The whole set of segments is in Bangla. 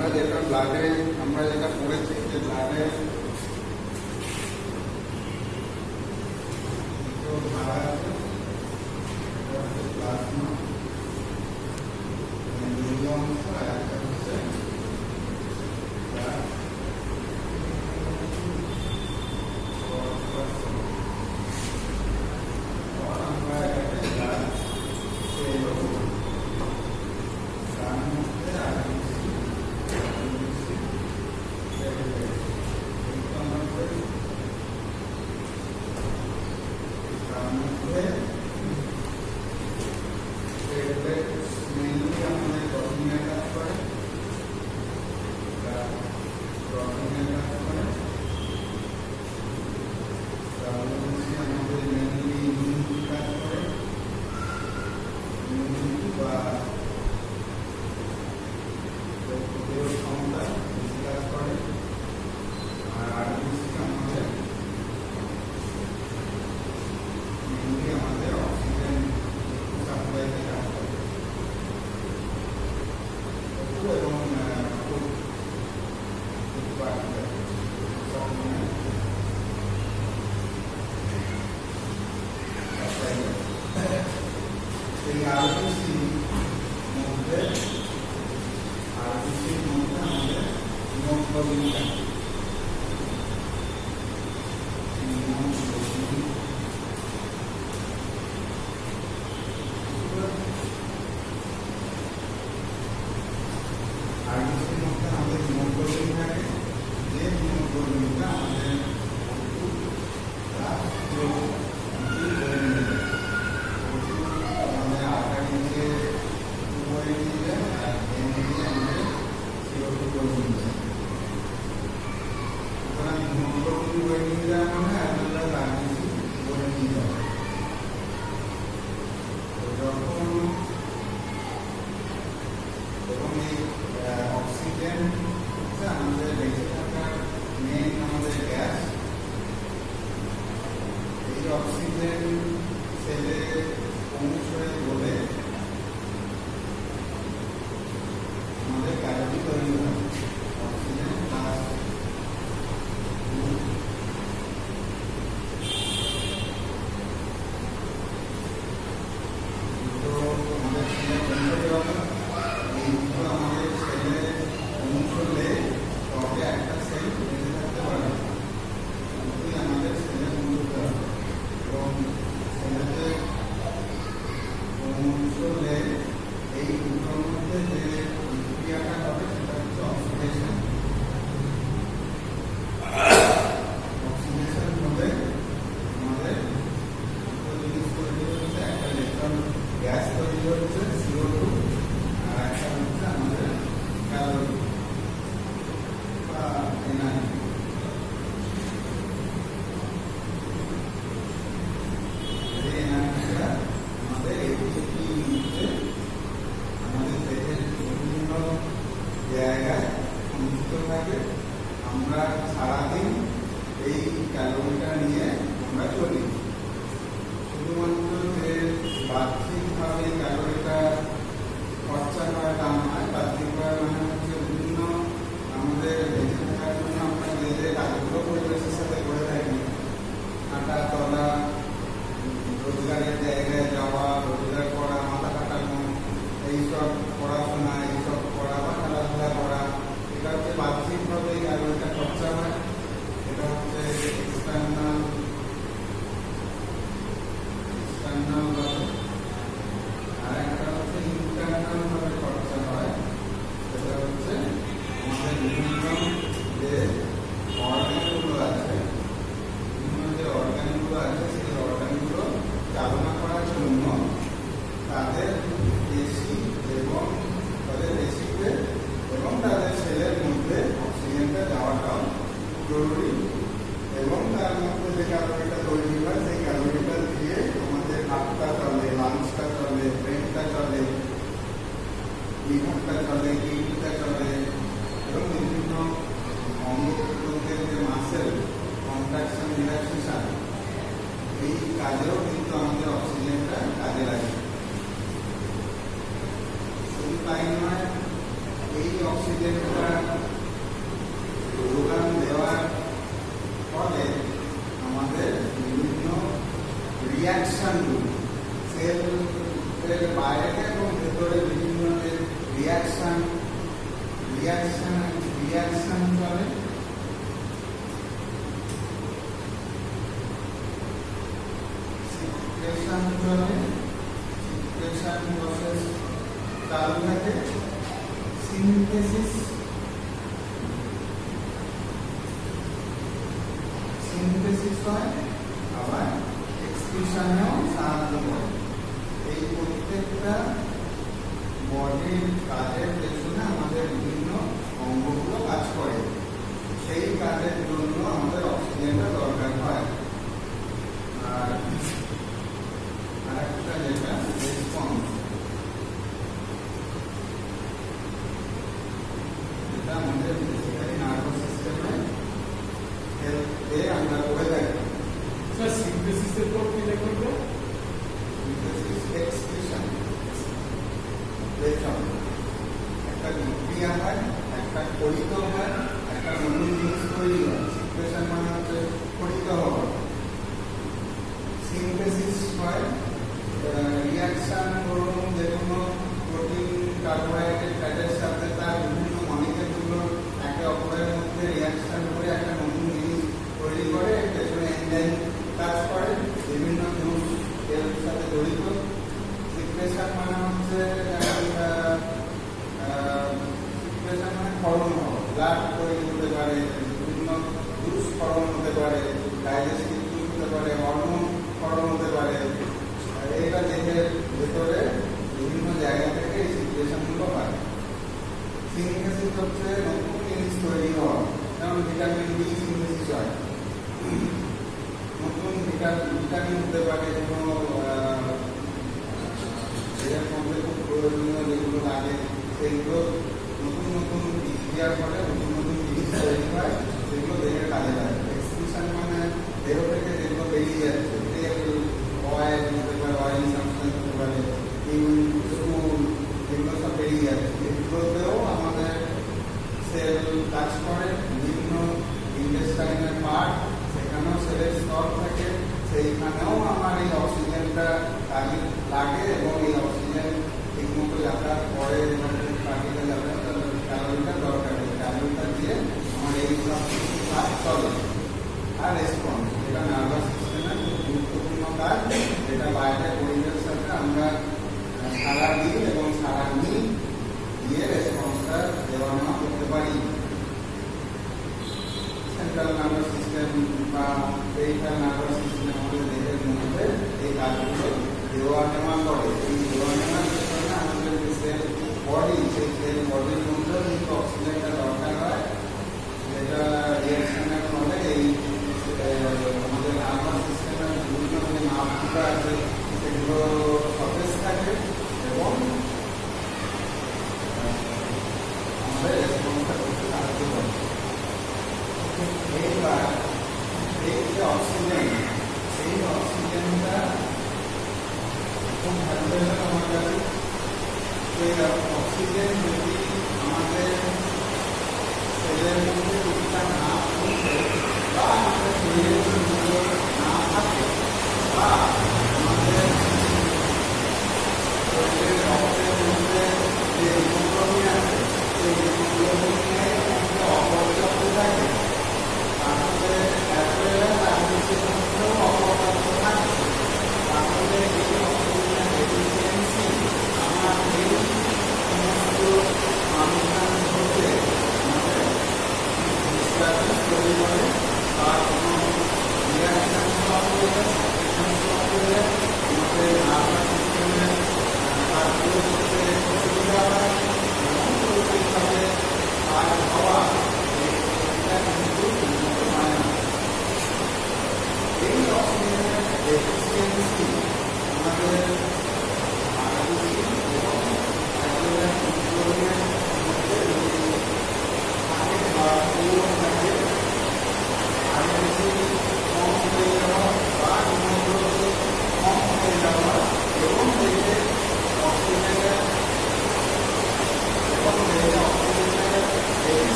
আমরা যেটা ব্লাডে আমরা যেটা পড়েছি যে ব্লাডে ধারা আছে প্লাজমা দুই অংশ একটা হচ্ছে আমরা সারাদিন এই ক্যালোরিটা নিয়ে আমরা চলি। শুধুমাত্র যে বাহ্যিকভাবে ক্যালোরিটা খরচা করা তা নয়, বাহ্যিকভাবে মানে হচ্ছে বিভিন্ন আমাদের বেঁচে থাকার জন্য আমরা যে যে কাজগুলো পরিবেশের সাথে করে থাকি, হাঁটা চলা, রোজগারের জায়গায় যাওয়া, রোজগার করা, মাথা কাটানো, এইসব পড়াশোনা, এইসব করা বা খেলাধুলা করা, এটা হচ্ছে বাহ্যিকভাবে ক্যালোরিটা খরচা হয়। এটা হচ্ছে এক্সটার্নাল ভাবে, আর একটা হচ্ছে ইন্টারনাল ভাবে খরচা হয়। সেটা হচ্ছে আমাদের বিভিন্ন যে অর্গানগুলো আছে, সেই অর্গানগুলো চালনা করার জন্য তাদের পেশি এবং তাদের পেশিতে এবং তাদের সেলের মধ্যে অক্সিজেনটা যাওয়াটাও জরুরি। এবং তার মধ্যে যে ক্যালোরিটা তৈরি হয়, সেই ক্যালোরিটা দিয়ে আমাদের হাতটা চলে, লাংসটা চলে, ব্রেনটা চলে, লিভারটা চলে, কিডনিটা চলে, এবং বিভিন্ন অঙ্গপ্রত্যঙ্গের যে মাসেল কন্ট্রাকশন, রিল্যাক্সেশন, এই কাজেও কিন্তু আমাদের অক্সিজেনটা কাজে লাগে। অক্সিজেনটা যোগান দেওয়ার ফলে আমাদের বিভিন্ন রিয়াকশনগুলো সেলের বাইরে এবং ভেতরে বিভিন্ন যে রিয়াকশন চলে, সিক্রেশন চলে, সিক্রেশন প্রসেস চালু থাকে, সিনথেসিস হয়, আবার এক্সক্রিশনেও সাহায্য করে। এই প্রত্যেকটা বডির কাজের পেছনে আমাদের বিভিন্ন অঙ্গগুলো কাজ করে, সেই কাজের জন্য আমাদের অক্সিজেনটা দরকার হয়। আর আরেকটা যেটা রেসপন্স, যেটা আমাদের বেসিক্যালি নার্ভাস সিস্টেমে হেলথে আমরা করে থাকি। স্যার সিনথেসিসের পর কি দেখব? সিনথেসিস এক্সক্রিশন, একটা বিক্রিয়া হয়, একটা ফলিত হয়, একটা নতুন জিনিস তৈরি হয়। সিক্রেশন মানে হচ্ছে ফলিত হওয়া, সিনথেসিস হয় রিয়াকশন, ধরুন যে কোনো প্রোটিন কার্বোহাইড্রেট ফ্যাটের সাথে তার বিভিন্ন মলিকিউলগুলো একে অপরের মধ্যে রিয়াকশন করে একটা নতুন জিনিস তৈরি করে, পেছনে এনজাইম কাজ করে, বিভিন্ন জুস এর সাথে জড়িত। সিক্রেশন মানে হচ্ছে সিক্রেশন মানে ক্ষরণ হওয়া, ব্লাড তৈরি হতে পারে, বিভিন্ন জুস ক্ষরণ হতে পারে, ডাইজেস্টিভ জুস হতে পারে, হরমোন ক্ষরণ হতে পারে। এটা দেহের ভেতরে বিভিন্ন জায়গা থেকে এই সিক্রেশনগুলো হয়। সিনথেসিস হচ্ছে নতুন জিনিস তৈরি হওয়া, যেমন ভিটামিন ডি সিনথেসিস হয়, নতুন ভিটামিন হতে পারে, কোনো এর মধ্যে খুব প্রয়োজনীয় যেগুলো লাগে সেগুলো নতুন নতুন দেওয়ার ফলে নতুন নতুন জিনিস তৈরি হয়, সেগুলো দেহের কাজে লাগে। এক্সক্রিশন মানে দেহ থেকে যেগুলো বেরিয়ে যাচ্ছে, অয়েল হতে পারে, অয়েল সাবস্টেন্স হতে পারে, স্কুল, এগুলো সব বেরিয়ে যাচ্ছে। এগুলোতেও আমাদের সেল কাজ করে, বিভিন্ন ইন্টেস্টাইনের পার্ট, সেখানেও সেলের স্তর থাকে, সেইখানেও আমার এই অক্সিজেনটা কাজে লাগে এবং এই অক্সিজেন ঠিকমতো যাতায়াত করে এবং পাখিটা যাতায়াত ক্যালোরিটা দরকার, এই ক্যালোরিটা দিয়ে আমার এই সব কাজ চলে। আর রেসপন্স, এটা নার্ভাস সিস্টেমের খুব গুরুত্বপূর্ণ কাজ, যেটা বাইরের পরিবেশের সাথে আমরা সারা দিন এবং সারা দিন দিয়ে রেসপন্সটা দেওয়া নেওয়া করতে পারি। সেন্ট্রাল নার্ভাস সিস্টেম বা পেরিফেরাল নার্ভাস সিস্টেম আমাদের দেহের মধ্যে এই কাজগুলো দেওয়া নেওয়া করে। এই দেওয়া নেওয়ার জন্য আমাদের যে সেল বডি, সেই সেল বডির মধ্যেও কিন্তু অক্সিজেনটা দরকার হয়, যেটা রিয়াকশনের ফলে এই আমাদের নার্ভাস সিস্টেমের বিভিন্ন যে নার্ভগুলো আছে সেগুলো সতেজ থাকে এবং আমাদের রেসপন্সটা করতে সাহায্য করে। এইবার এই যে অক্সিজেন, সেই অক্সিজেনটা খুব ভ্যালুয়েবল আমার কাছে। সেই অক্সিজেন যদি আমাদের সেলের মধ্যে ঠিকঠাক না পৌঁছে বা আমাদের শরীরের মধ্যে না থাকে বা আমাদের শরীরের রক্তের মধ্যে যে হিমোগ্লোবিন আছে সেই হিমোগ্লোবিনের মধ্যে অপর্যাপ্ত থাকে, তাহলে অপর্যাপ্ত থাকে, তাহলে এই অক্সিজেনের ডেফিসিয়েন্সি আমার এই সমস্ত মানুষের মধ্যে আমাদের ডিস্টারবেন্স তৈরি করে বা কোনো রিয়াকশন স্টপ হয়ে যায়, সেকশন স্টপ হয়ে যায়, আমাদের নার্ভাস সিস্টেমের কাজগুলো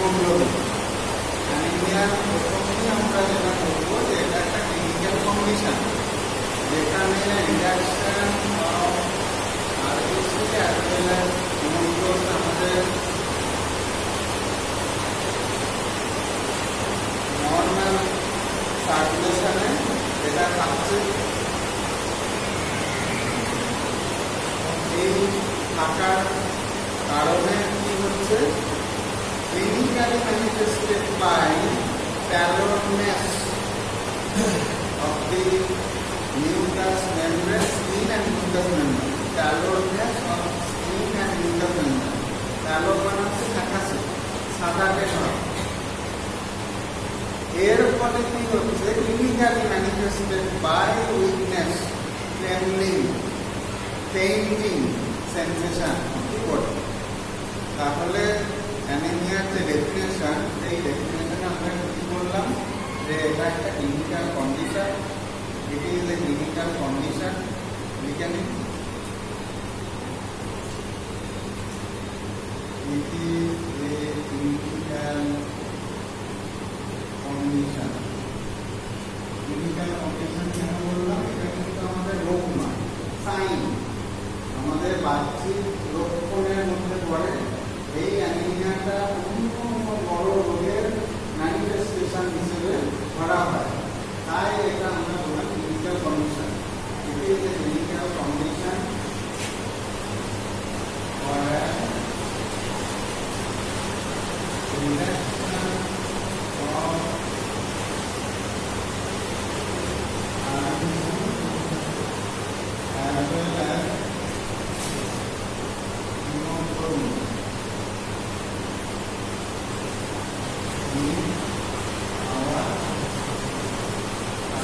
হিমোগ্লোবিন। অ্যানিমিয়া প্রথমেই আমরা যেটা করবো যে এটা একটা ক্লিনিক্যাল কন্ডিশন যেখানে reduction of RBC as well as haemoglobin আমাদের নর্মাল সার্কুলেশনে এটা থাকছে। এই থাকার কারণে কি হচ্ছে, clinically manifested by sallowness of the mucous membrane, skin and mucous membrane. Sallowness of skin and mucous membrane. Sallow মানে হচ্ছে ফ্যাকাসে, সাদাটে হয়। এর ফলে কি হচ্ছে, clinically manifested by weakness, trembling, fainting sensation of the body. তাহলে অ্যানিমিয়ার যে ডেফিনেশন, এই ডেফিনেশনে আমরা কি বললাম যে এটা একটা clinical condition. It is a clinical condition. লিখেনি, it is a clinical condition. Clinical condition কেন বললাম, এটা কিন্তু আমাদের রোগ নয়, সাইন, আমাদের বাহ্যিক লক্ষণের মধ্যে পড়ে। এই অ্যানিমিয়াটা অন্য কোনো বড় রোগের ম্যানিফেস্টেশন হিসেবে ধরা হয়, তাই এটা আমরা বললাম clinical condition. It is a clinical condition or a reduction of as well as hemoglobin in our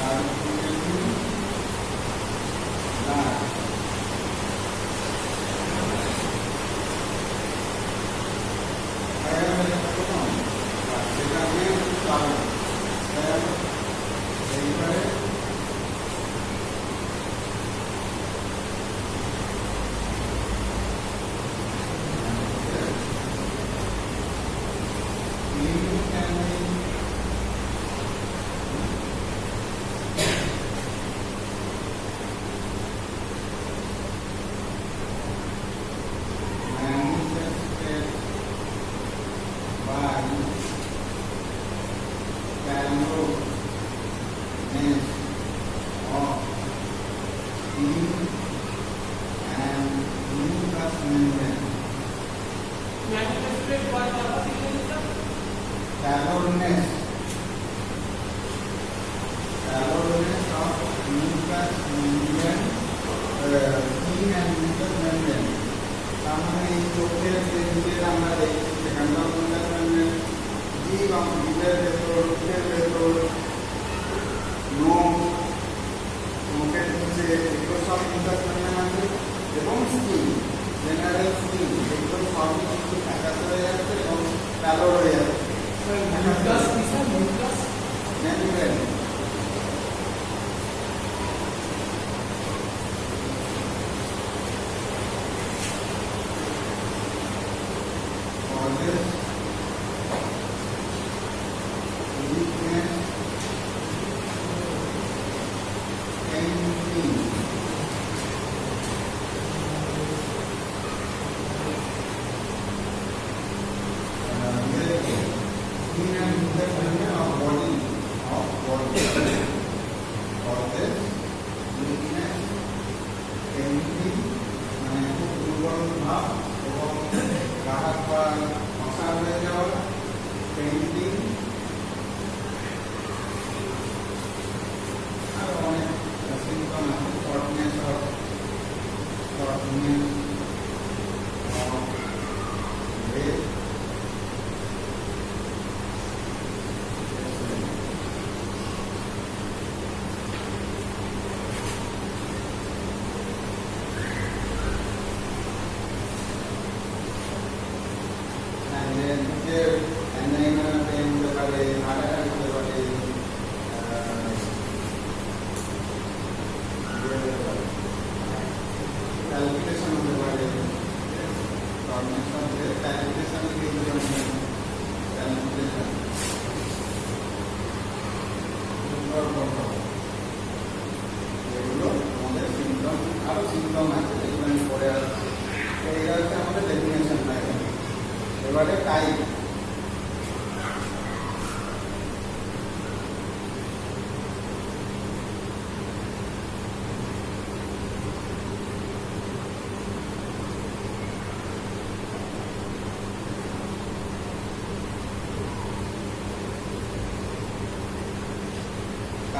circulating blood.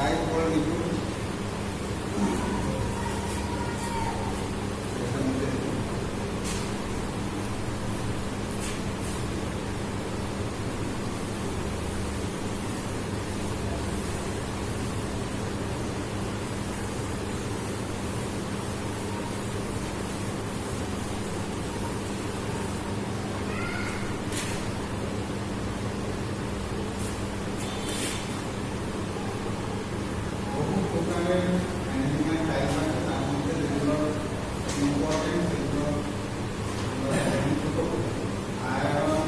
Type করে লিখুন। এটার মধ্যে লিখুন। বহু প্রকারের অ্যানিমেল টাইপ আছে, তার মধ্যে যেগুলো ইম্পর্টেন্ট সেগুলো iron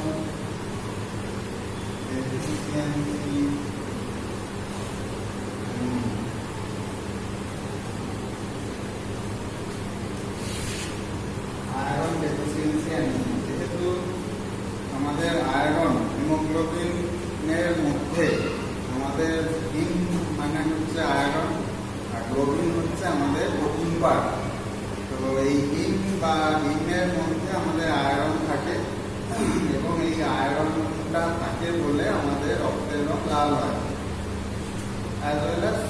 deficiency, iron deficiency anaemia. যেহেতু আমাদের আয়রন হিমোগ্লোবিনের মধ্যে আমাদের হিম মানে হচ্ছে আয়রন আর গ্লোবিন হচ্ছে আমাদের প্রোটিন পার্ট। তো এই হিম বা হিমের মধ্যে আমাদের আয়রন থাকে এবং এই আয়রনটা থাকে বলে আমাদের রক্তের রং লাল হয়, অ্যাজ ওয়েল অ্যাজ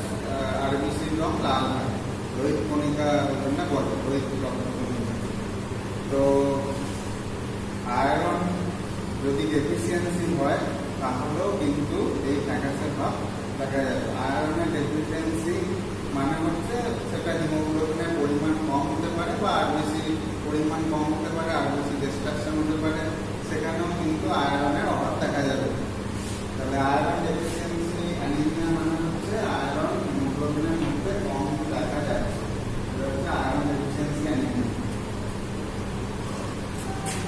আরবিসির রং লাল হয়। লোহিত কণিকা জন্য বলে লোহিত রক্ত কণিকা। তো আয়রন যদি ডেফিসিয়েন্সি হয় তাহলেও কিন্তু এই ফ্যাকাসের ভাব দেখা যাবে। আয়রনের ডেফিসিয়েন্সি মানে হচ্ছে সেটা হিমোগ্লোবিনের পরিমাণ কম হতে পারে বা আরবিসি পরিমাণ কম হতে পারে, আরবিসি ডিস্ট্রাকশন হতে পারে, সেখানেও কিন্তু আয়রনের অভাব দেখা যাবে। তাহলে আয়রন ডেফিসিয়েন্সি অ্যানিমিয়া মানে হচ্ছে আয়রন হিমোগ্লোবিনের মধ্যে কম দেখা যায়, এটা হচ্ছে আয়রন ডেফিসিয়েন্সি অ্যানিমিয়া।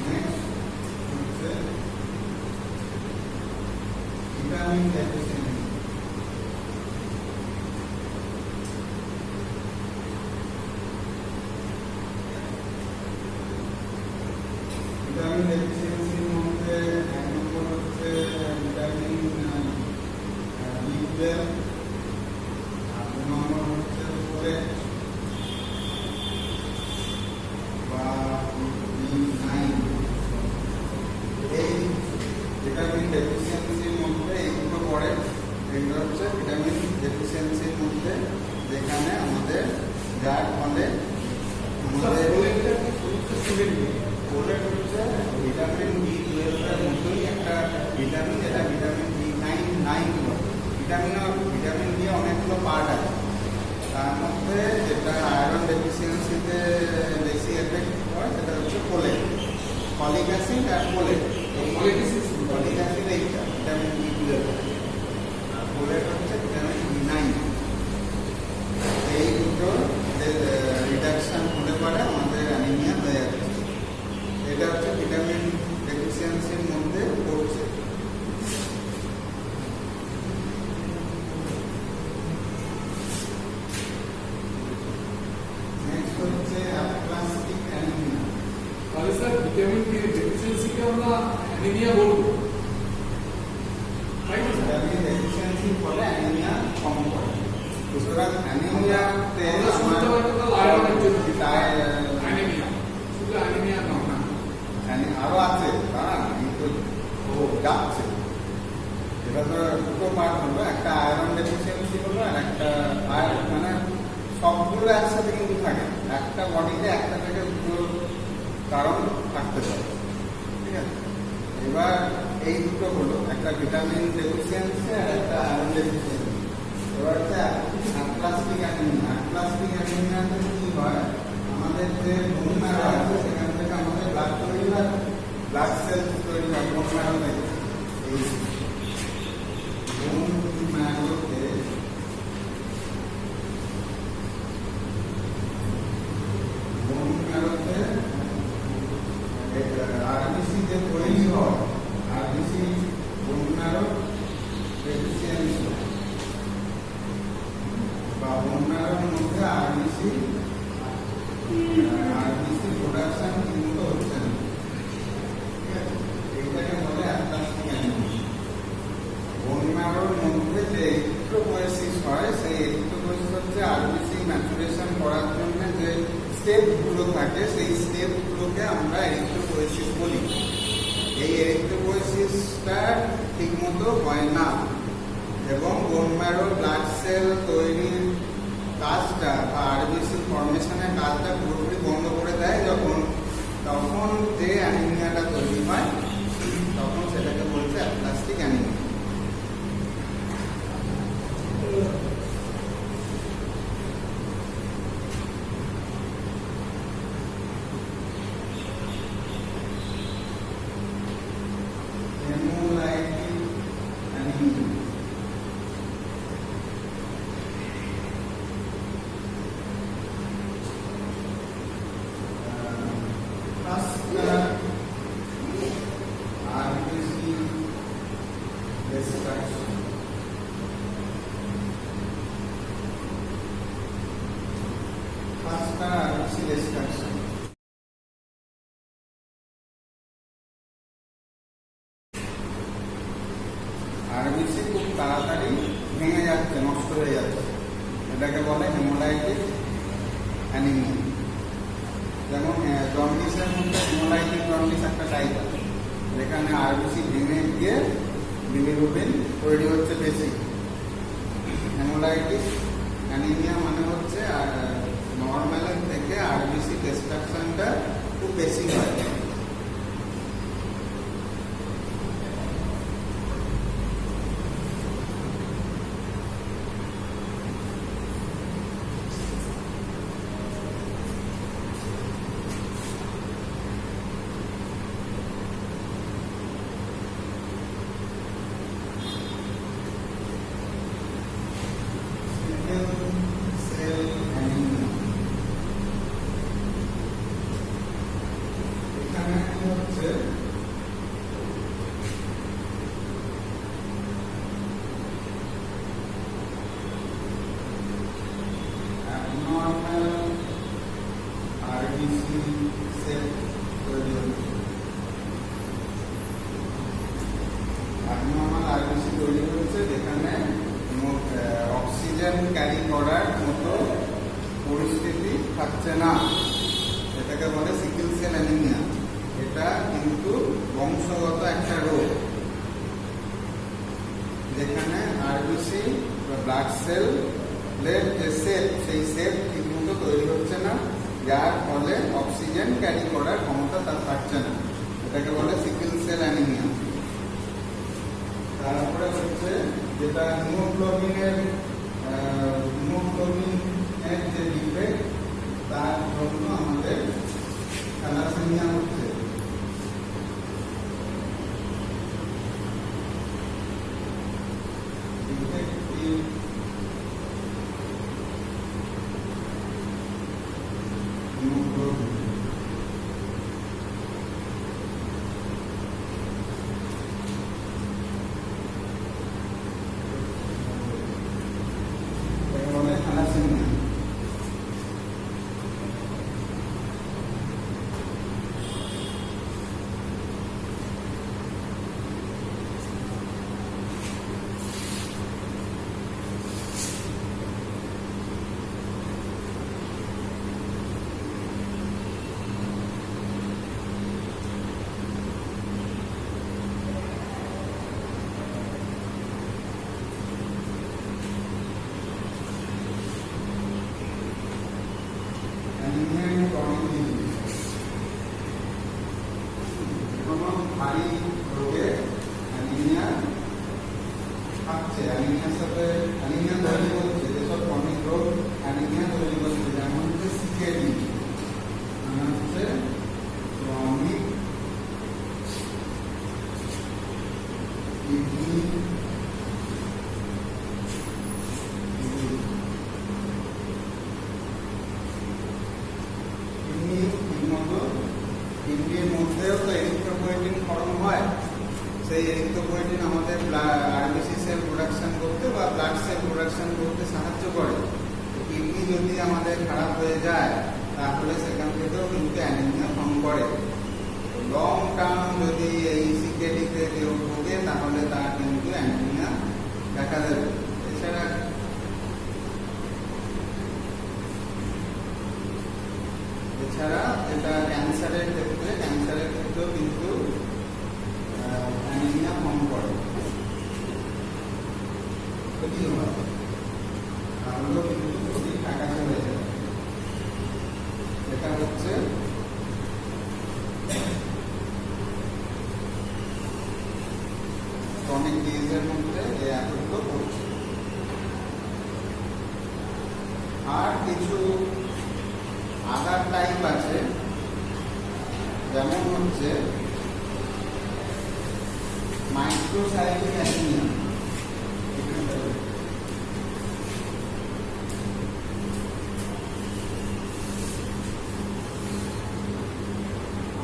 নেক্সট হচ্ছে ভিটামিন ডেফিসিয়েন্সি। ভিটামিন ডেফিসিয়েন্সির মধ্যে এক নম্বর হচ্ছে ভিটামিন বি12, আর দু নম্বর হচ্ছে ফোলেট বা B9। এই ভিটামিন ডেফিসিয়েন্সির মধ্যে এইগুলো পড়ে। এগুলো হচ্ছে ভিটামিন ডেফিসিয়েন্সির মধ্যে যেখানে আমাদের যার ফলে আমাদের ফোলেট হচ্ছে ভিটামিন B12 এর মতোই একটা ভিটামিন, যেটা ভিটামিন B9 ভিটামিন বি অনেকগুলো পার্ট আছে, তার মধ্যে যেটা আয়রন ডেফিসিয়েন্সিতে বেশি এফেক্ট হয় সেটা হচ্ছে ফোলেট, ফলিক অ্যাসিড আর ফোলেট। ফলিক অ্যাসিড এইটা ভিটামিন B12 আর ফোলেট হচ্ছে ভিটামিন B9। এই দুটো রিডাকশন হতে পারে আমাদের অ্যানিমিয়া হয়ে যাচ্ছে। এটা হচ্ছে ভিটামিন ডেফিসিয়েন্সির মধ্যে পড়ছে। নেক্সট হচ্ছে অ্যাপ্লাস্টিক অ্যানিমিয়া। তাহলে স্যার ভিটামিন ডি ডেফিসিয়েন্সিকে আমরা অ্যানিমিয়া বলবো, তাই না? ভিটামিন ডেফিসিয়েন্সির ফলে অ্যানিমিয়া কম করে। সুতরাং অ্যানিমিয়াতে শুনতে পারতো না আয়রনের জন্য আমরা অ্যানিমিয়া, শুধু অ্যানিমিয়া নয় না, আরো আছে, কারণ যাচ্ছে। এটা তো দুটো পার্ট হলো, একটা আয়রন ডেফিসিয়েন্সি হলো আর একটা আয়রন, মানে সবগুলো একসাথে কিন্তু থাকে। একটা বডিতে একটা থেকে দুটো কারণ থাকতে পারে, ঠিক আছে। এবার এই দুটো হলো একটা ভিটামিন ডেফিসিয়েন্সি আর একটা আয়রন ডেফিসিয়েন্সি। এবার হচ্ছে অ্যাপ্লাস্টিক অ্যানিমিয়া। অ্যাপ্লাস্টিক অ্যানিমিয়াতে কি হয়, আমাদের যে বোন ম্যারো আছে সেখান থেকে আমাদের ব্লাড তৈরি হয়, ব্লাড সেলস তৈরি হয় বোন ম্যারো থেকে। এই বোন ম্যারোতে আরবিসি যে তৈরি হয়, আরবিসি বোন ম্যারো ডেফিসিয়েন্সি বা বোন ম্যারোর মধ্যে আরবিসি প্রোডাকশন কিন্তু হচ্ছে না, ঠিক আছে। এইটাকে বলে অ্যাপ্লাস্টিক অ্যানিমিয়া। বোন ম্যারোর মধ্যে যে এরিথ্রোপয়েসিস হয়, সেই এরিথ্রোপয়েসিস হচ্ছে আরবিসি ম্যাচুরেশন করার জন্য যে স্টেপগুলো থাকে, সেই স্টেপগুলোকে আমরা এরিথ্রোপয়েসিস বলি। এই এরিথ্রোপয়েসিসটা ঠিক মতো হয় না, এবং বোন ম্যারো ব্লাড সেল তৈরির কাজটা বা আরবিসি ফর্মেশনের কাজটা পুরোপুরি বন্ধ করে দেয় তখন যে অ্যানিমিয়াটা তৈরি হয় তখন সেটাকে বলছে aplastic anaemia. Haemolytic anaemia RBC খুব তাড়াতাড়ি ভেঙে যাচ্ছে, নষ্ট হয়ে যাচ্ছে, এটাকে বলে হেমোলাইটিক অ্যানিমিয়া। যেমন জন্ডিসের মধ্যে হেমোলাইটিক জন্ডিস একটা টাইপ আছে, যেখানে আরবিসি ভেঙে গিয়ে বিলিরুবিন তৈরি হচ্ছে বেশি। হেমোলাইটিক অ্যানিমিয়া মানে হচ্ছে নর্মালের থেকে আরবিসি ডিস্ট্রাকশনটা খুব বেশি হয়। যেখানে অক্সিজেন ক্যারি করার মতো পরিস্থিতি থাকছে না, এটাকে বলে সিকেল সেল অ্যানিমিয়া। এটা কিন্তু বংশগত একটা রোগ, যেখানে আরবিসি বা ব্লাড সেলের যে সেল, সেই সেল ঠিকমতো তৈরি হচ্ছে না, যার ফলে অক্সিজেন ক্যারি করার ক্ষমতা তার থাকছে না, এটাকে বলে সিকেল সেল অ্যানিমিয়া। তারপরে হচ্ছে যেটা হিমোগ্লোবিনের যে ডিফেক্ট, তার জন্য আমাদের থ্যালাসেমিয়া হচ্ছে। Haemoglobin thalassaemia. ভারী রোগে অ্যানিমিয়া থাকছে, অ্যানিমিয়ার সাথে অ্যানিমিয়া তৈরি করছে, যেসব ক্রনিক রোগ অ্যানিমিয়া তৈরি করছে, যেমন হচ্ছে সিকেডি, মানে হচ্ছে ক্রনিক কিডনি কিডনির মধ্যেও তো এরিথ্রোপয়েটিন ফর্ম হয়। সেই এরিথ্রোপয়েটিন আমাদের আরবিসি সেল প্রোডাকশন করতে বা ব্লাড সেল প্রোডাকশন করতে সাহায্য করে। কিডনি যদি আমাদের খারাপ হয়ে যায়, তাহলে সেখান থেকেও কিন্তু অ্যানিমিয়া ফর্ম করে। লং টার্ম যদি এই সিকেডিতে কেউ ভোগে, তাহলে তার কিন্তু অ্যানিমিয়া দেখা দেবে। এছাড়া এটা ক্যান্সারের ক্ষেত্রেও কিন্তু অ্যানিমিয়া ফর্ম করে। কি হয়, তাহলেও কিন্তু যদি ফ্যাকাশে হয়ে যাবে। এটা হচ্ছে টনিক ডিজের মধ্যে এই এতগুলো পড়ছে। আর কিছু আদার টাইপ আছে, যেমন হচ্ছে মাইক্রোসাইক্লিক অ্যানিমিয়া।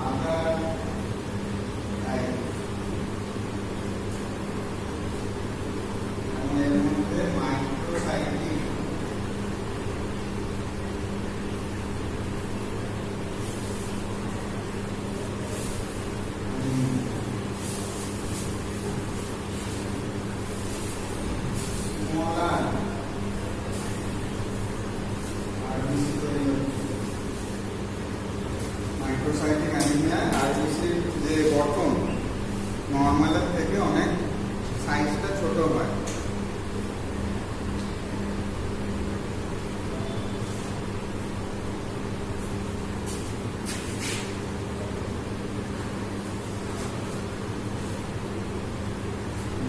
আদার টাইপ, এর মধ্যে মাইক্রোসাইক্লিক মাইক্রোসাইক্লিক অ্যানিমিয়া আরবিসির যে গঠন নর্মালের থেকে অনেক সাইজটা ছোট হয়।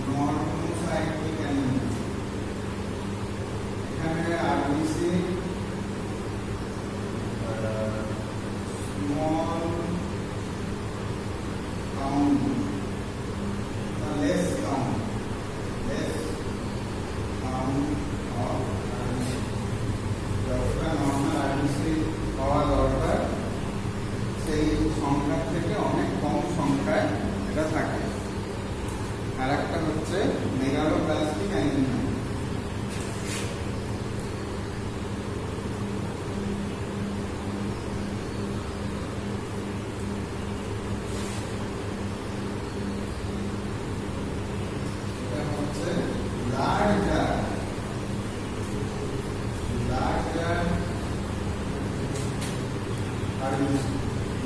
নর্মোসাইক্লিক অ্যানিমিয়া, এখানে RBC small count, less count of RBC, যতটা নর্মাল আরবিসি হওয়া দরকার সেই সংখ্যার থেকে অনেক কম সংখ্যায় এটা থাকে। আর একটা হচ্ছে মেগালোপ্লাস্টিক অ্যানিমিয়া।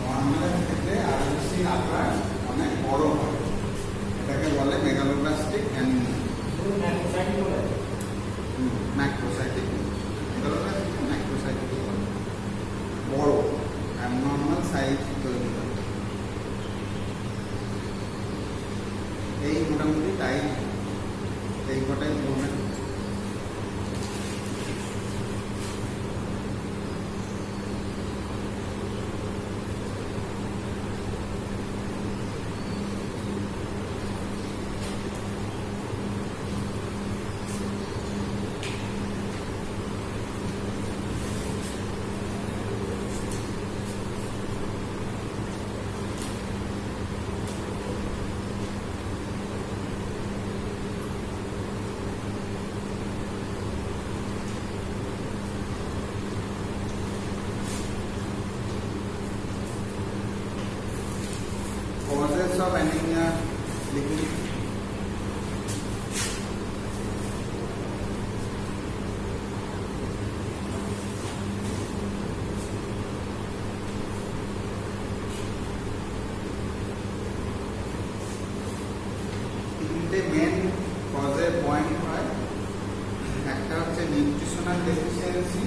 নর্মালের ক্ষেত্রে আরবিসি আকার অনেক বড় হয়, এটাকে বলে megaloblastic anaemia. Macrocytic, megaloblastic macrocytic বড় অ্যাবনর্মাল সাইজ তৈরি হয়। এই মোটামুটি টাইপ এই কটাই বলবেন। Causes of anemia লিখুন। তিনটে মেন কজের পয়েন্ট হয়, একটা হচ্ছে নিউট্রিশনাল ডেফিসিয়েন্সি,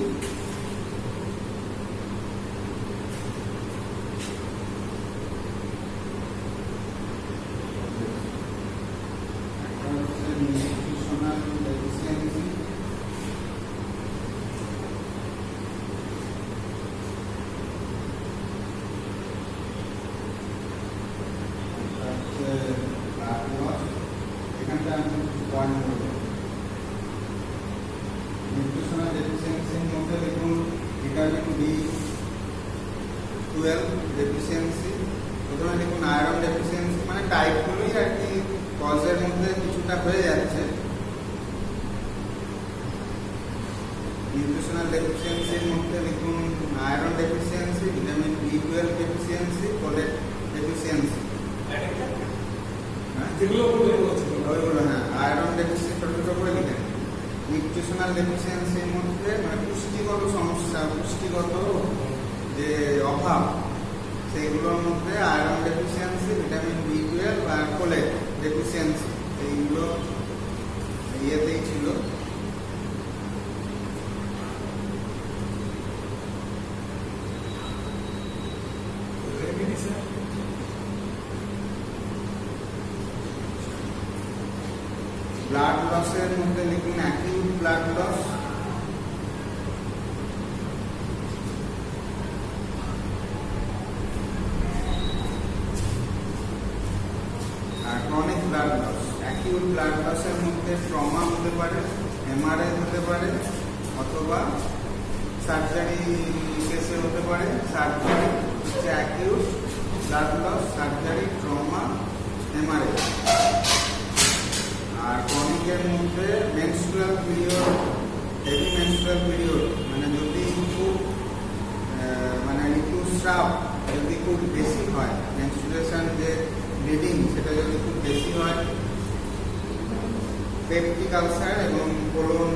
নিউট্রিশনাল ডেফিসিয়েন্সির মধ্যে দেখুন ভিটামিন B12 ডেফিসিয়েন্সি, প্রথমে দেখুন আয়রন ডেফিসিয়েন্সি, মানে টাইপগুলোই আর কি কজের মধ্যে কিছুটা হয়ে যাচ্ছে। নিউট্রিশনাল ডেফিসিয়েন্সির মধ্যে দেখুন iron deficiency, vitamin B12 deficiency, folate deficiency, ওইগুলো হ্যাঁ আয়রন ডেফিসিয়েন্সি ছোট ছোট করে লিখেন। নিউট্রিশনাল ডেফিসিয়েন্সির মধ্যে মানে পুষ্টিগত সমস্যা, পুষ্টিগত যে অভাব, সেইগুলোর মধ্যে আয়রন ডেফিসিয়েন্সি, ভিটামিন B12 আর ফোলেট ডেফিসিয়েন্সি, এইগুলো ইয়েতেই ছিল। ব্লাড লসের মধ্যে লিখুন অ্যাকিউট ব্লাড লস, আর chronic blood loss. Acute blood লসের মধ্যে ট্রমা হতে পারে, এমআরআই হতে পারে, অথবা সার্জারি কেসে হতে পারে। সার্জারি হচ্ছে acute blood loss, surgery, trauma, MRI. আর ক্রনিকের মধ্যে menstrual period, heavy menstrual period, মানে যদি খুব মানে ঋতুস্রাব যদি খুব বেশি হয়, মেনস্ট্রুয়েশন যে ব্লিডিং সেটা যদি খুব বেশি হয়, পেপটিক আলসার এবং কোলন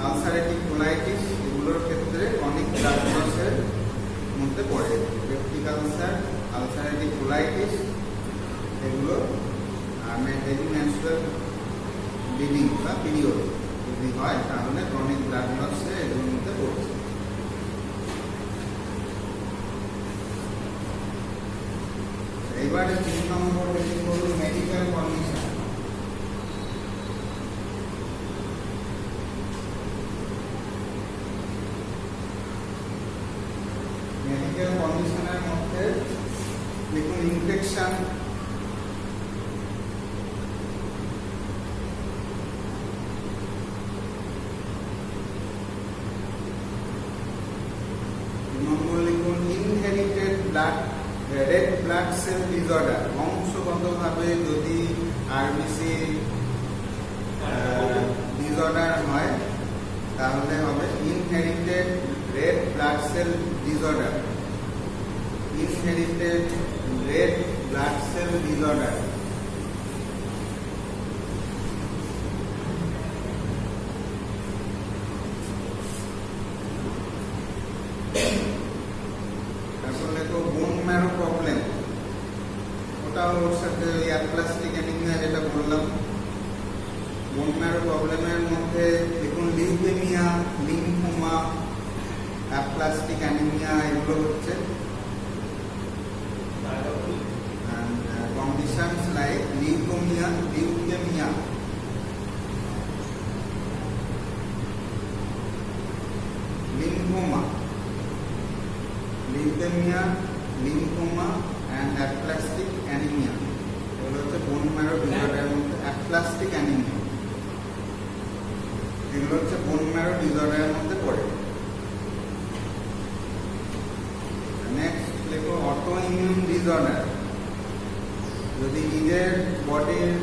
আলসারেটিক কোলাইটিস, এগুলোর ক্ষেত্রে ক্রনিক ব্লাড লসের মধ্যে পড়ে। পেপটিক আলসার, আলসারেটিক কোলাইটিস এগুলো, আর হেভি মেনস্ট্রুয়াল ব্লিডিং বা পিরিয়ড যদি হয় তাহলে ক্রনিক ব্লাড লসে এগুলোর মধ্যে পড়ছে। এবারে 3 নম্বর হেডিং হলো মেডিকেল কন্ডিশন। মেডিকেল কন্ডিশনের মধ্যে দেখুন ইনফেকশন, নম্বর লিখুন inherited blood red blood cell disorder. বংশগতভাবে যদি আরবিসি ডিসঅর্ডার হয় তাহলে হবে inherited red blood cell disorder. Inherited red blood cell disorder. তারপর দেখো বোন ম্যারো প্রবলেম, ওটাও ওর সাথে অ্যাপ্লাস্টিক অ্যানিমিয়া যেটা বললাম। বোন ম্যারো প্রবলেমের মধ্যে দেখুন লিউকেমিয়া, লিম্ফোমা, অ্যাপ্লাস্টিক অ্যানিমিয়া এগুলো হচ্ছে। Conditions like leukemia, lymphoma and aplastic anemia এগুলো হচ্ছে বোন ম্যারো ডিসঅর্ডারের মধ্যে। অ্যাপ্লাস্টিক অ্যানিমিয়া এগুলো হচ্ছে বোন ম্যারো ডিসঅর্ডারের মধ্যে পড়ে। নেক্সট লেখো অটো ইমিউন ডিসঅর্ডার। যদি নিজের বডির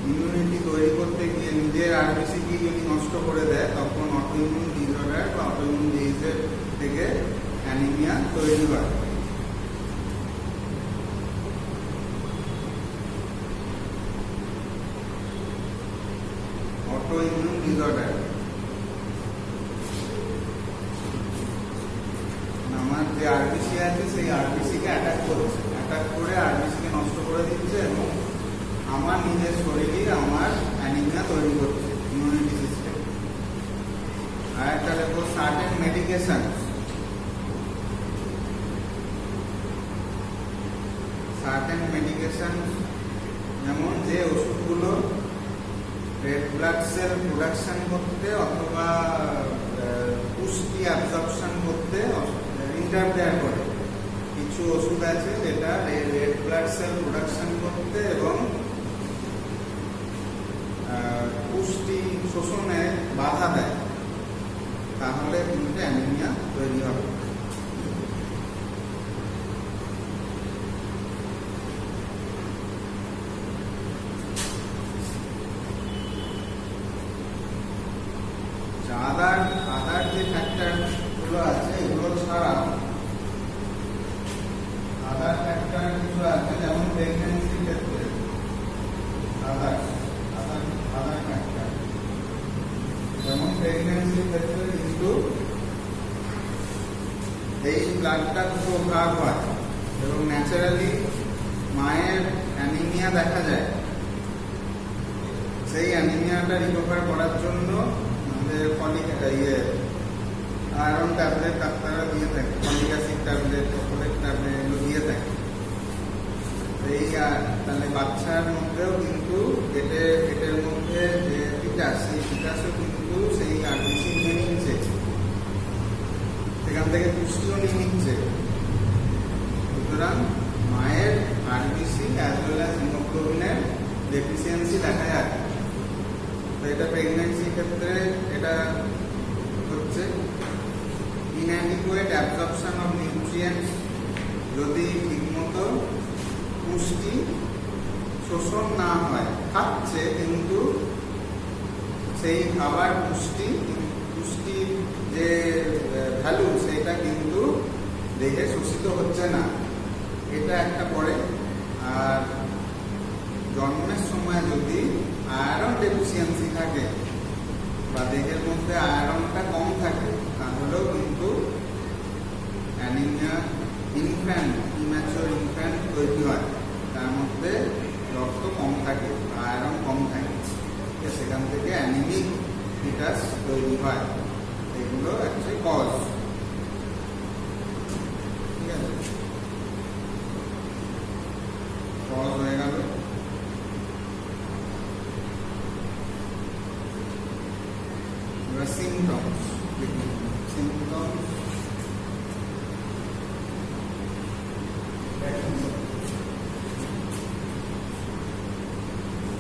ইমিউনিটি তৈরি করতে গিয়ে নিজের আরবিসি কি যদি নষ্ট করে দেয় তখন অটোইমিউন ডিসঅর্ডার বা অটোইমিউন ডিজিজের থেকে অ্যানিমিয়া তৈরি হয়। অটোইমিউন ডিসঅর্ডার আমার যে আরবিসি আছে সেই আরবিসি কে অ্যাটাক করছে, অ্যাটাক করে আরবিসি কে নষ্ট করে দিচ্ছে এবং আমার নিজের শরীরে আমার অ্যানিমিয়া তৈরি করছে ইমিউনিটি সিস্টেম। আর একটা দেখো সার্টেন মেডিকেশন। সার্টেন মেডিকেশন যেমন যে ওষুধগুলো রেড ব্লাড সেল প্রোডাকশন করতে অথবা পুষ্টি অ্যাবজর্পশন করতে ইন্টারফেয়ার করে। কিছু ওষুধ আছে যেটা রেড ব্লাড সেল প্রোডাকশন করতে এবং পুষ্টি শোষণে বাধা দেয়, তাহলে কিন্তু অ্যানিমিয়া তৈরি হবে। আদার যে ফ্যাক্টরগুলো আছে এগুলো ছাড়া আদার ফ্যাক্টর কিছু আছে যেমন প্রেগন্যান্সির ক্ষেত্রে আদার ফ্যাক্টর, যেমন প্রেগন্যান্সির ক্ষেত্রে কিন্তু এই ব্লাডটা খুব ভাগ হয় এবং ন্যাচারালি মায়ের অ্যানিমিয়া দেখা যায়। সেই অ্যানিমিয়াটা রিকভার করার জন্য আমাদের ফলিক আয়রন ট্যাবলেট ডাক্তাররা দিয়ে থাকে, folic acid tablet, folate tablet এগুলো দিয়ে থাকে। এই তাহলে বাচ্চার মধ্যেও কিন্তু পেটের মধ্যে যে ফিটাস, সেই ফিটাসও কিন্তু সেই আরবিসি নিয়ে নিচ্ছে, সেখান থেকে পুষ্টিও নিয়ে নিচ্ছে। সুতরাং মায়ের আরবিসি অ্যাজ ওয়েল অ্যাজ হিমোগ্লোবিনের ডেফিসিয়েন্সি দেখা যায়। তো এটা প্রেগনেন্সির ক্ষেত্রে এটা হচ্ছে ইনঅ্যাডিকুয়েট অ্যাবজর্পশন অফ নিউট্রিয়েন্টস, যদি ঠিকমতো পুষ্টি শোষণ না হয়, খাচ্ছে কিন্তু সেই খাবার পুষ্টির যে ভ্যালু সেটা কিন্তু দেহে শোষিত হচ্ছে না, এটা একটা পড়ে। আর জন্মের সময় যদি আয়রন ডেফিসিয়েন্সি থাকে বা দেহের মধ্যে আয়রনটা কম থাকে, তাহলেও কিন্তু অ্যানিমিয়া ইম্যাচিওর ইনফ্যান্ট তৈরি হয়, তার মধ্যে রক্ত কম থাকে, আয়রন কম থাকে, সেখান থেকে অ্যানিমিক ফিটাস তৈরি হয়। এগুলো অ্যাকচুয়ালি কজ। ঠিক আছে, কজ হয়ে গেল। এবার সিমটমস, সিমটমস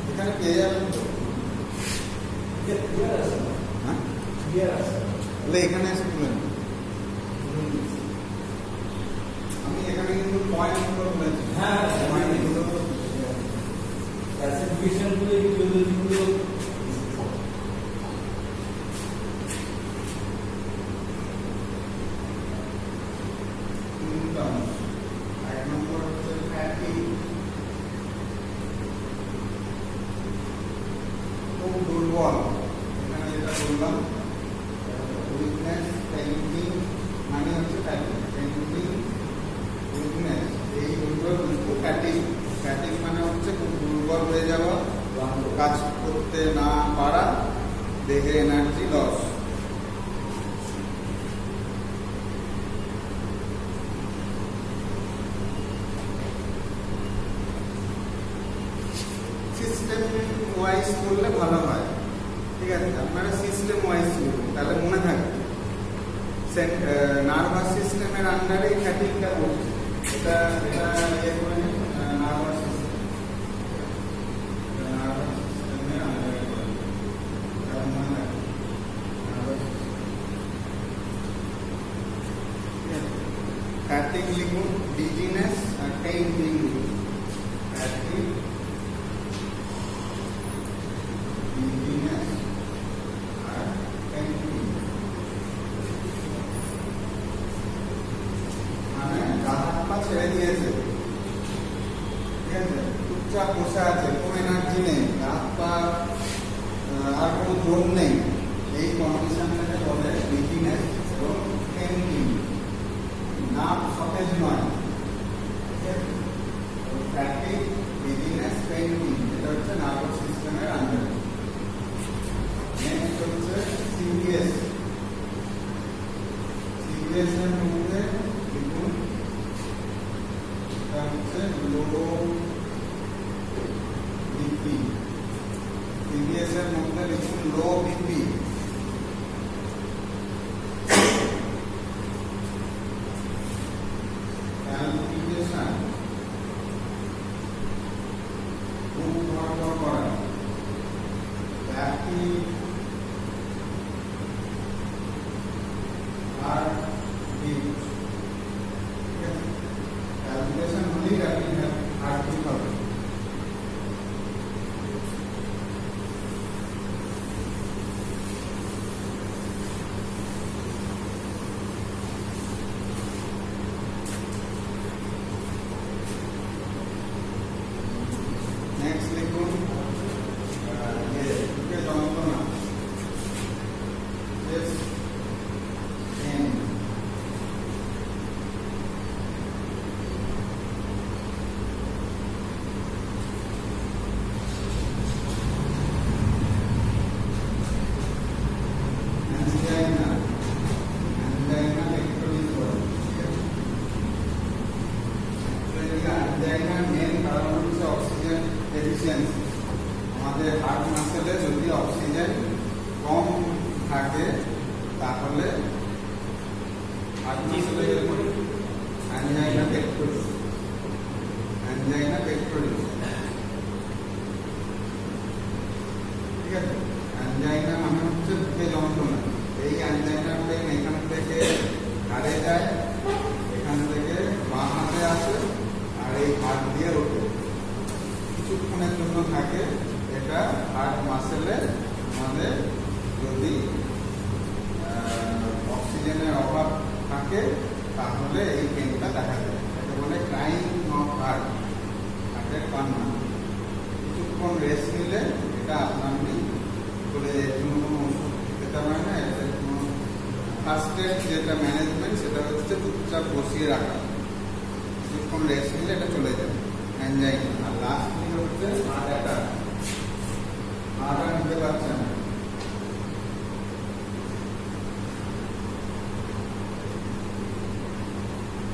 এখানে পেয়ে যাবেন তো? হ্যাঁ, তাহলে এখানে এসে তুলে নেব। আমি এখানে কিন্তু পয়েন্ট গুলো তুলেছি। হ্যাঁ, পয়েন্ট গুলো ক্লাসিফিকেশন গুলো, ইটিওলজি গুলো symptoms, এক নম্বর হচ্ছে fatigue, খুব দুর্বল, এখানে যেটা বললাম, উইকনেস, ফেইন্টিং, মানে হচ্ছে ফ্যাটিগ, ফেইন্টিং, উইকনেস, এই দুটো কিন্তু ফ্যাটিগ। ফ্যাটিগ মানে হচ্ছে খুব দুর্বল হয়ে যাওয়া, কাজ করতে না পারা, দেহে এনার্জি লস। সিস্টেম ওয়াইজ করলে ভালো হয়। ঠিক আছে, আপনারা সিস্টেম ওয়াইজ করুন, তাহলে মনে থাকবে। নার্ভাস সিস্টেমের আন্ডারে ফ্যাটিগটা পড়ছে, এটা ইয়ে করে নার্ভাস সিস্টেম, নার্ভাস সিস্টেমের আন্ডারে পড়ে, তাহলে মনে থাকবে নার্ভাস সিস্টেম। ঠিক আছে, ফ্যাটিগ লিখুন, ডিজিনেস আর ফেইন্টিং লিখুন। ফ্যাটিগ, ছেড়ে দিয়েছে, ঠিক আছে, চুপচাপ বসে আছে, কোনো এনার্জি নেই, হাত পা আর কোনো জোর নেই, এই কন্ডিশনটাকে বলে উইকনেস এবং ফেইন্টিং। নার্ভ সতেজ নয়, ঠিক আছে, ফ্যাটিগ, উইকনেস, ফেইন্টিং, এটা হচ্ছে নার্ভাস সিস্টেমের আন্ডারে। নেক্সট হচ্ছে সিভিএস। সিভিএস এর মধ্যে লিখুন, হচ্ছে লো বিপি। সিভিএস এর মধ্যে লিখুন লো বিপি। ক্যালকুলেশন, বুক ধরপড় করা, ব্যাপি আর বিট। ক্যালকুলেশন হলেই আপনি হার্টবিট হবে। নেক্সট লিখুন বুকে যন্ত্রণা, মেন কারণ ডেফিসিয়েন্সি। আমাদের হার্ট মাসেলে যদি অক্সিজেন কম থাকে তাহলে হার্ট মাসেলে অ্যাঞ্জাইনা পেক্টোরিস, অ্যাঞ্জাইনা পেক্টোরিস, ঠিক আছে। অ্যাঞ্জাইনা মানে হচ্ছে বুকে যন্ত্রণা। এই অ্যাঞ্জাইনা পেন এখান থেকে ঘাড়ে যায়, এখান থেকে বাঁ হাতে আসে আর এই হাত দিয়ে ওঠে, কিছুক্ষণের জন্য থাকে। এটা হার্ট মাসেলে আমাদের যদি অক্সিজেনের অভাব থাকে তাহলে এই পেনটা দেখা যায়। এটা বলে ক্রাইং অফ হার্ট, হার্টের কান্না। কিছুক্ষণ রেস্ট নিলে এটা আপনি চলে যায়, কোনো ওষুধ খেতে পারে না। এটা কোনো ফার্স্ট এড যেটা ম্যানেজমেন্ট সেটা হচ্ছে চুপচাপ বসিয়ে রাখা, কিছুক্ষণ রেস্ট নিলে এটা চলে যায় অ্যাঞ্জাইনা। আর লাস্ট হচ্ছে হার্ট অ্যাটাক, হার্ট নিতে পারছে না,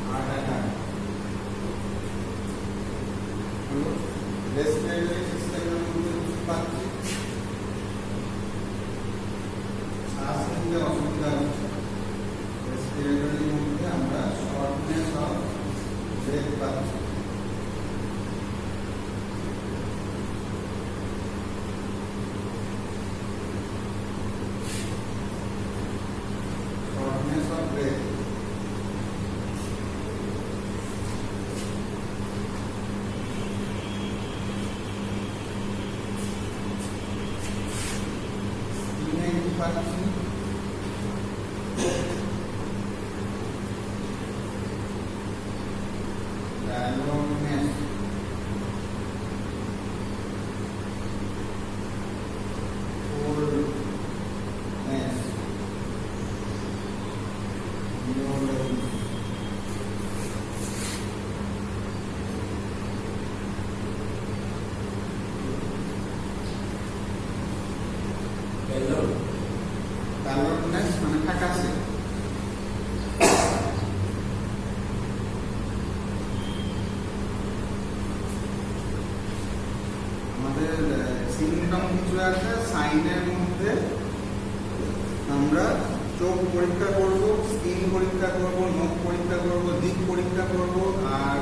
হার্ট অ্যাটাক। রেসপিরেটরি সিস্টেমের মধ্যে কিছু পাচ্ছি, শ্বাস নিতে অসুবিধা হচ্ছে। রেসপিরেটরির মধ্যে আমরা শর্টনেস অফ ব্রেথ পাচ্ছি। শর্টনেস অফ ব্রেথ, পাচ্ছি, ডায়াগনোনেস, কোল্ডনেস, নিউরোলজি, কালোনেস মানে ফ্যাকাশে। আমাদের সিমটম কিছু আছে। সাইনের মধ্যে আমরা চোখ পরীক্ষা করব, স্কিন পরীক্ষা করব, নখ পরীক্ষা করব, দিক পরীক্ষা করব, আর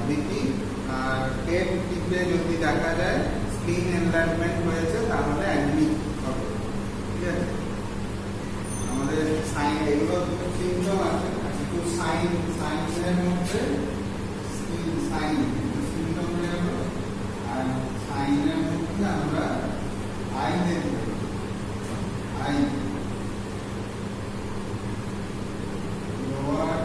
বিপি আর পেট টিপে যদি দেখা যায় স্কিন এনলার্জমেন্ট হয়েছে তাহলে অ্যাডমিট হবে, ঠিক আছে। আমাদের সাইন এগুলো দুটো সিমটম আছে, কিছু সাইনের মধ্যে স্কিন সাইন সিমটম হয়ে গেল। আর সাইনের মধ্যে আমরা আই দেখব, আই লোয়ার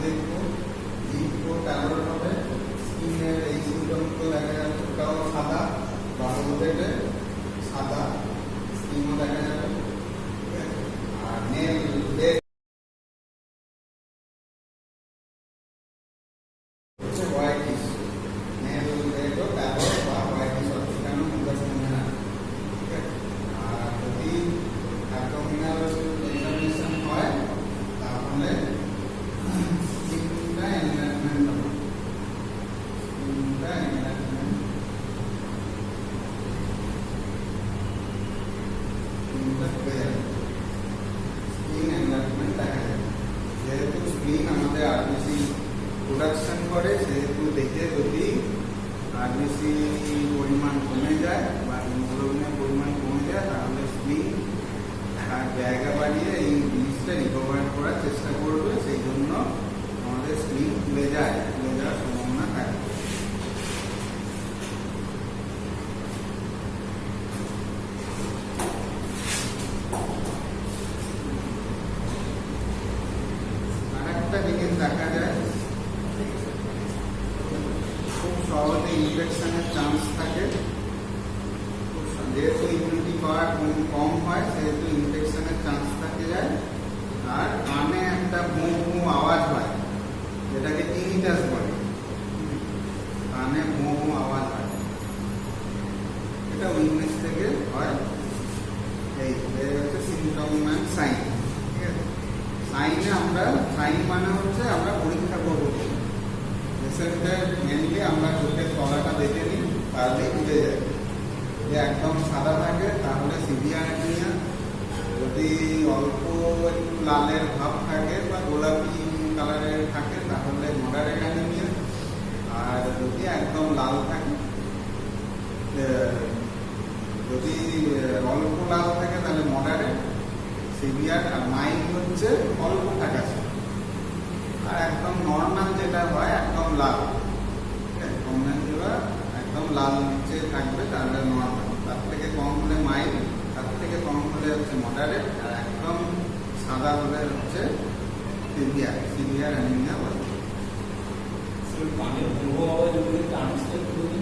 দেখবো, জিভও কালোর হবে, স্কিনের এই সিমটমগুলো দেখা যাচ্ছে, ওটাও সাদা বা হলুদেটে সাদা স্কিনও দেখা যাবে। আর নেল হচ্ছে হোয়াইটিশ, নেল রেডও কালো বা হোয়াইটিশ অর্থিকানো মুখে না, ঠিক আছে। আর যদি অ্যাবডোমিনাল এক্সামিনেশন হয় তাহলে স্কিনটা এনলার্জমেন্ট হবে, স্কিনটা এনলার্জমেন্ট, স্কিনটা হয়ে যাবে, স্কিন এনলার্জমেন্ট দেখা যাবে। যেহেতু স্কিন আমাদের আরবিসি প্রোডাকশন করে, সেহেতু দেখে যদি আরবিসি পরিমাণ কমে যায় বা হিমোগ্লোবিনের পরিমাণ কমে যায় তাহলে স্কিন তার জায়গা বাড়িয়ে এই জিনিসটা রিকভার করার চেষ্টা করবে। সেই জন্য আমাদের স্কিন খুলে যাওয়ার সম্ভাবনা থাকে। আরেকটা জিনিস দেখা যায়, খুব সহজে ইনফেকশনের চান্স থাকে কম হয় সেহেতু ইনফেকশনের চান্স থাকে যায়। আর কানে একটা ভোঁ ভোঁ আওয়াজ হয় যেটাকে টিনিটাস বলে, কানে ভোঁ ভোঁ আওয়াজ হয়, এটা উইকনেস থেকে হয়। এই হচ্ছে সিমটম অ্যান্ড সাইন। ঠিক আছে, সাইনে আমরা সাইন মানে হচ্ছে আমরা পরীক্ষা করবো পেশেন্টের মেনলি আমরা চোখের তলাটা দেখে নিই, তাহলেই বুঝে যায়। যদি একদম সাদা থাকে তাহলে সিভিয়ার অ্যানিমিয়া, যদি অল্প একটু লালের ভাব থাকে বা গোলাপি কালারের থাকে তাহলে মডারেট অ্যানিমিয়া, আর যদি একদম লাল থাকে, যদি অল্প লাল থাকে তাহলে মডারেট, সিভিয়ার, আর মাইল্ড হচ্ছে অল্প থাকা, আর একদম নর্মাল যেটা হয় একদম লাল, একদম লাল নিচে থাকবে তাহলে নর্মাল, তার থেকে কম হলে মাইল্ড, তার থেকে কম হলে হচ্ছে মডারেট, আর একদম সাদা হলে হচ্ছে সিভিয়ার, সিভিয়ার অ্যানিমিয়া বলে। কানের ভুয়ো আওয়াজ যদি ট্রান্সলেট করি,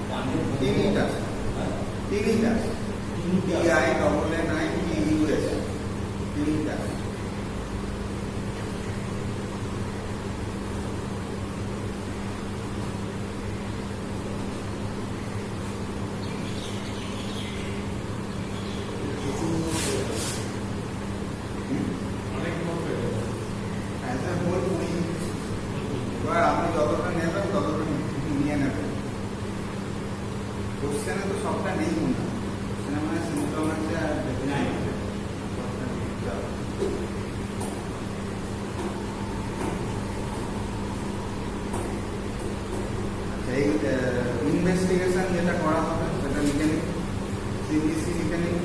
কানের টিনিটাস, টিনিটাস, TINNITUS, টিনিটাস। অনেক মত হয়ে গেল। ऐसा बोल नहीं, এবার আপনি যতটা নেবেন ততটা নিয়ে নেবেন। কোশ্চেনে তো সবটা নেই মনে হয়, কোশ্চেনে মানে সিম্পটম আছে আর নাই সবটা নিতে হবে। আচ্ছা, এই ইনভেস্টিগেশন যেটা করা হবে সেটা লিখে নিন, সিবিসি লিখে নিন।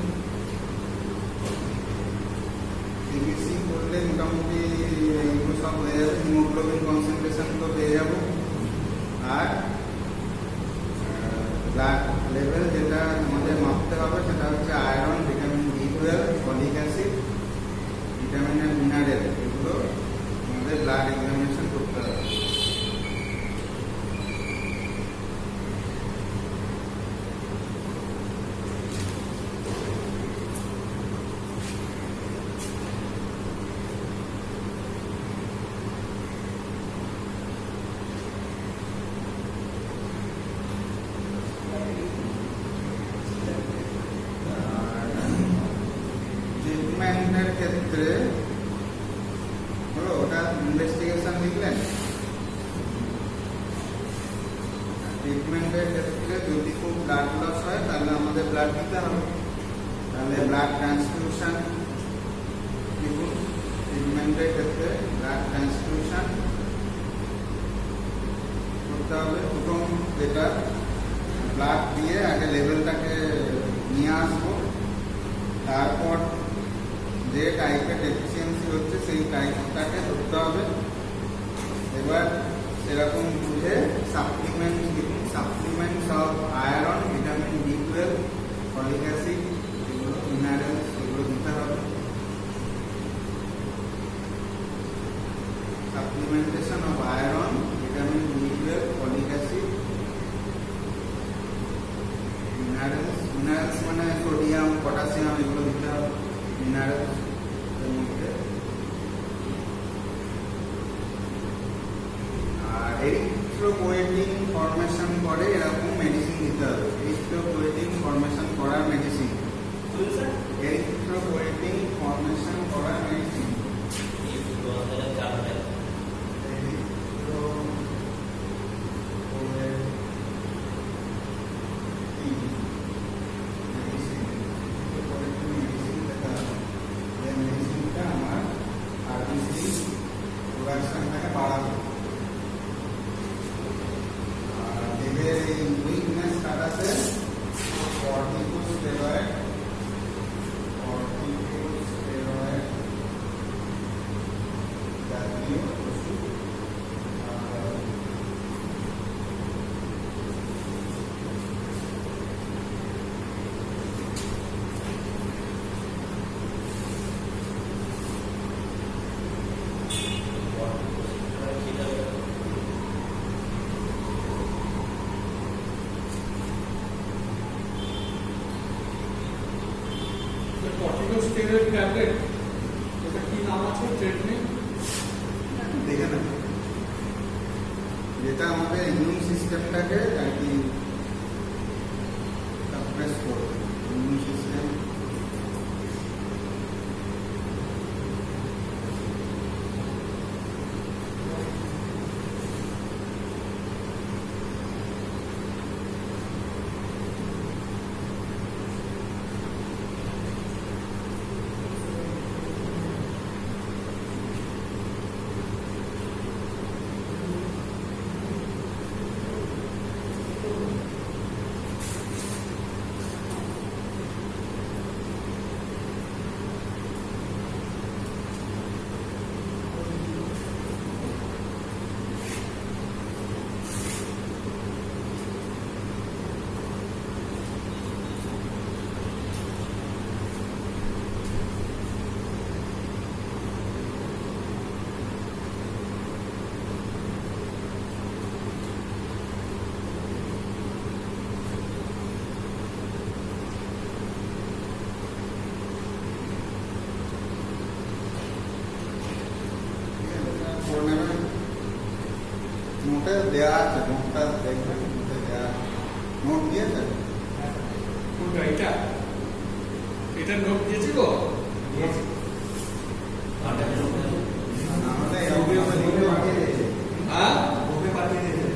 সিবিসি করলে মোটামুটি এগুলো সব হয়ে যাবে, হিমোগ্লোবিন কনসেন্ট্রেশন তো পেয়ে যাবো, আর ব্লাড লেভেল যেটা আমাদের মাপতে হবে সেটা হচ্ছে iron, vitamin B12, folic acid, vitamin আর মিনারেল, এগুলো আমাদের ব্লাড এক্সামিনেশন করতে হবে। ট্রিটমেন্টের ক্ষেত্রে হলো ওটা ইনভেস্টিগেশন লিখলেন। ট্রিটমেন্টের ক্ষেত্রে যদি খুব ব্লাড লস হয় তাহলে আমাদের ব্লাড দিতে হবে, তাহলে ব্লাড ট্রান্সফিউশন লিখুন। ট্রিটমেন্টের ক্ষেত্রে ব্লাড ট্রান্সফিউশন করতে হবে। প্রথম যেটা ব্লাড দিয়ে আগে লেভেলটাকে নিয়ে আসবো, তারপর যে টাইপের ডেফিসিয়েন্সি হচ্ছে সেই টাইপটাকে ধরতে হবে। এবার সেরকম বুঝে সাপ্লিমেন্ট দিন, supplements of iron, vitamin B12, folic acid, এগুলো মিনারেলস, এগুলো দিতে হবে। Supplementation of iron, vitamin B12, folic acid, minerals, minerals মানে সোডিয়াম, পটাশিয়াম, এগুলো দিতে হবে মিনারেলস এর মধ্যে। আর এরিথ্রোপোয়েটিন ফর্মেশন করে এরকম মেডিসিন দিতে হবে। এরিথ্রোপোয়েটিন ফর্মেশন করার মেডিসিন, এরিথ্রোপোয়েটিন ফর্মেশন করার মেডিসিন, প্রোডাকশনটাকে বাড়াবে। আর এদের এই কর্টিকোস্টেরয়েড ট্যাবলেট, এটা কি নাম আছে ট্রেড নেম? দেখে না, যেটা আমাদের ইমিউন সিস্টেমটাকে আর কি সাপ্রেস করবে, ইমিউন সিস্টেম। নোটে দেওয়া আছে, নোটটা দেখবেন, নোটে দেওয়া নোট দিয়েছে। কোনটা এটা? এটা নোট দিয়েছি গো? আমাদের এরকম লিখে পাঠিয়ে দিয়েছে। হ্যাঁ, ওকে পাঠিয়ে দিয়েছে।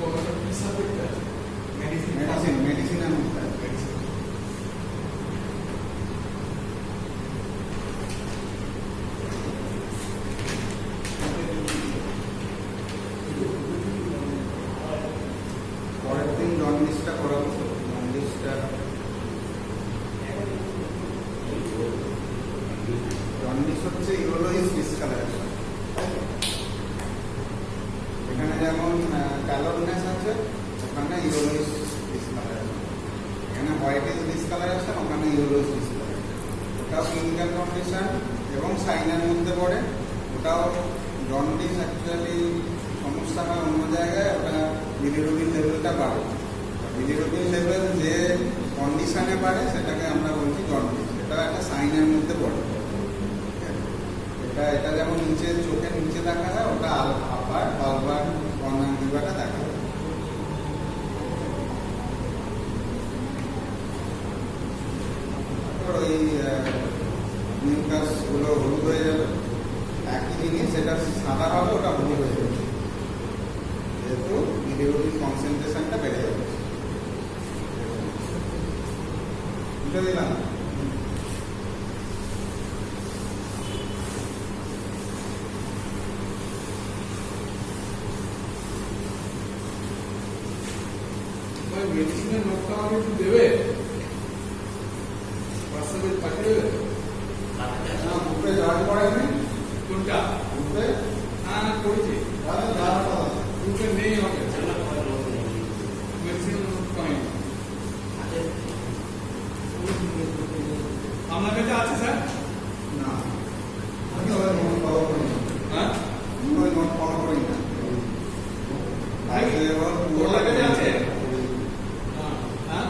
ও, এটা কি সাবজেক্ট আছে? মেডিসিনের নোটটা। পরের দিন জন্ডিসটা করাবো, জন্ডিসটা হচ্ছে ইউরোলজিস ডিসকালারেশন। এখানে যেমন ক্যালোরনেস আছে, ওখানে ইউরোলজিস ডিসকালারেশন। এখানে হোয়াইটিস ডিসকালারেশন, ওখানে ইউরোলজিস ডিসকালারেশন। ওটাও ক্লিনিক্যাল কন্ডিশন এবং সাইনের মধ্যে পড়ে। ওটাও জন্ডিস অ্যাকচুয়ালি সমস্যা হয় অন্য জায়গায়, ওটা বিলিরুবিন লেভেলটা বাড়ে। বিলিরুবিন লেভেল যে কন্ডিশনে বাড়ে সেটাকে আমরা বলছি জন্ডিস। এটা একটা সাইনের মধ্যে পড়ে। এটা যেমন নিচে চোখের নিচে দেখা যায়, ওটা আপার বালবার কর্নার দেখা যায়। ওই মিউকাস গুলো হলুদ হয়ে যাবে, একই জিনিস, সেটা সাদা হবে, ওটা হলুদ হয়ে যাবে, যেহেতু বিলিরুবিন কনসেন্ট্রেশনটা বেড়ে যাবে। বুঝতে দিলাম? মেডিসিনের নোটটা আমাকে একটু দেবে, হোয়াটসঅ্যাপে পাঠিয়ে দেবে। না, বুকে জয়েন করেনি। কোনটা? বুকে হ্যাঁ, করেছি। গ্রুপে নেই আমাকে, মেডিসিনের নোট পাইনি। আপনার কাছে আছে স্যার? না, আমি ওই নোট ফলো করি না। হ্যাঁ, আমি ওই নোট ফলো করি না। ওর কাছে আছে? হ্যাঁ,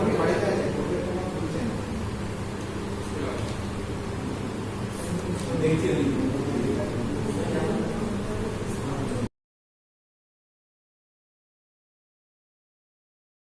আমি বাড়িতে আছি, ওকে তোমার বলছেন। দেখছি।